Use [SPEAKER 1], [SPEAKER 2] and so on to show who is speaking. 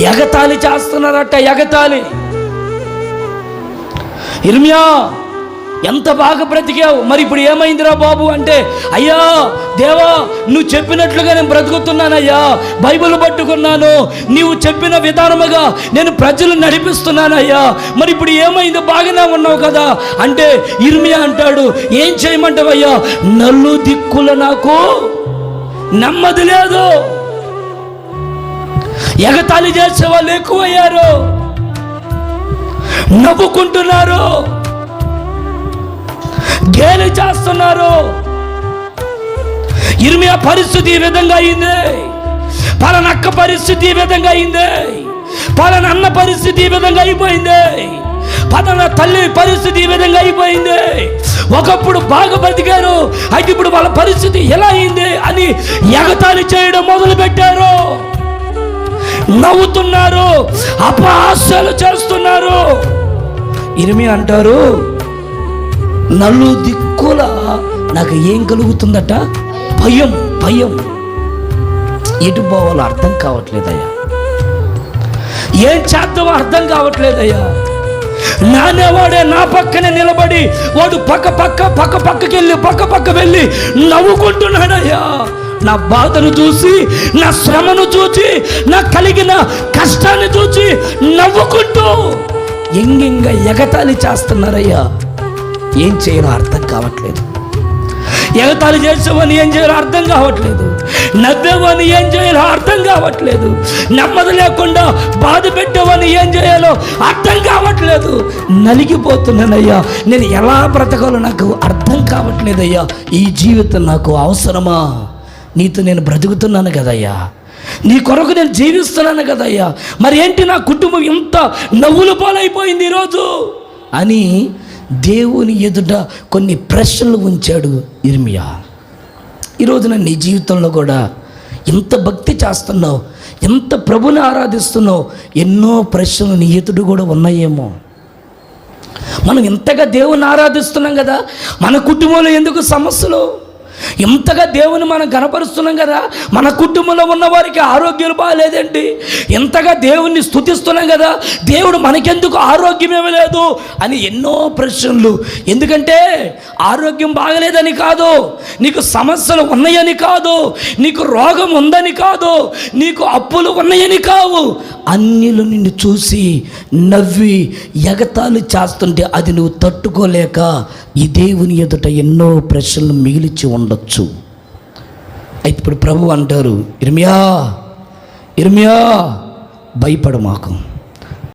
[SPEAKER 1] ఎగతాళి చేస్తున్నారట, ఎగతాళి. ఇర్మియా ఎంత బాగా బ్రతికావు, మరి ఇప్పుడు ఏమైందిరా బాబు అంటే, అయ్యా దేవా నువ్వు చెప్పినట్లుగా నేను బ్రతుకుతున్నానయ్యా, బైబిల్ పట్టుకున్నాను, నీవు చెప్పిన విధానముగా నేను ప్రజలు నడిపిస్తున్నానయ్యా, మరి ఇప్పుడు ఏమైంది, బాగానే ఉన్నావు కదా అంటే ఇర్మియా అంటాడు, ఏం చేయమంటావయ్యా, నలు దిక్కుల నాకు నెమ్మది లేదు. ఎగతాళి చేసే వాళ్ళు ఎక్కువయ్యారు, నవ్వుకుంటున్నారు, గేలి చేస్తున్నారు. ఇర్మియా పరిస్థితి ఈ విధంగా అయింది, పలానక్క పరిస్థితి ఈ విధంగా అయింది, పలానన్న పరిస్థితి ఈ విధంగా అయిపోయింది, పలానా తల్లి పరిస్థితి ఈ విధంగా అయిపోయింది. ఒకప్పుడు బాగా బతికారు, అయితే ఇప్పుడు వాళ్ళ పరిస్థితి ఎలా అయింది అని ఎగతాళి చేయడం మొదలు పెట్టారు. నవ్వుతున్నారు, అపహాస్యాలు చేస్తున్నారు. ఇర్మియా అంటారు, నలు దిక్కుల నాకు ఏం కలుగుతుందట, భయం. భయం. ఎటు పోవాలో అర్థం కావట్లేదయ్యా, ఏం చేద్దామో అర్థం కావట్లేదయ్యా. నానేవాడే నా పక్కనే నిలబడి వాడు పక్క వెళ్ళి నవ్వుకుంటున్నాడయ్యా. నా బాధను చూసి, నా శ్రమను చూసి, నా కలిగిన కష్టాన్ని చూసి నవ్వుకుంటూ ఎంగింగా ఎగతాళి చేస్తున్నారయ్యా. ఏం చేయాలో అర్థం కావట్లేదు. ఎగతాళి చేసేవని ఏం చేయాలో అర్థం కావట్లేదు, నవ్వేవని ఏం చేయాలో అర్థం కావట్లేదు, నెమ్మది లేకుండా బాధ పెట్టేవని ఏం చేయాలో అర్థం కావట్లేదు. నలిగిపోతున్నానయ్యా, నేను ఎలా బ్రతకాలో నాకు అర్థం కావట్లేదయ్యా. ఈ జీవితం నాకు అవసరమా? నీతో నేను బ్రతుకుతున్నాను కదయ్యా, నీ కొరకు నేను జీవిస్తున్నాను కదయ్యా, మరి ఏంటి నా కుటుంబం ఇంత నవ్వుల పాలైపోయింది ఈరోజు అని దేవుని ఎదుట కొన్ని ప్రశ్నలు ఉంచాడు ఇర్మియా. ఈరోజున నీ జీవితంలో కూడా ఎంత భక్తి చేస్తున్నావు, ఎంత ప్రభుని ఆరాధిస్తున్నావు, ఎన్నో ప్రశ్నలు నీ ఎదుట కూడా ఉన్నాయేమో. మనం ఎంతగా దేవుని ఆరాధిస్తున్నాం కదా, మన కుటుంబంలో ఎందుకు సమస్యలు? ఎంతగా దేవుని మనం కనపరుస్తున్నాం కదా, మన కుటుంబంలో ఉన్న వారికి ఆరోగ్యాలు బాగాలేదండి. ఎంతగా దేవుణ్ణి స్తుతిస్తున్నాం కదా, దేవుడు మనకెందుకు ఆరోగ్యం ఇవ్వలేదు అని ఎన్నో ప్రశ్నలు. ఎందుకంటే ఆరోగ్యం బాగలేదని కాదు, నీకు సమస్యలు ఉన్నాయని కాదు, నీకు రోగం ఉందని కాదు, నీకు అప్పులు ఉన్నాయని కావు. అన్యులు నిన్ను చూసి నవ్వి ఎగతాళి చేస్తుంటే అది నువ్వు తట్టుకోలేక ఈ దేవుని ఎదుట ఎన్నో ప్రశ్నలు మిగిలిచి ఉండొచ్చు. అయితే ఇప్పుడు ప్రభు అంటారు, ఇర్మియా భయపడు మాకు.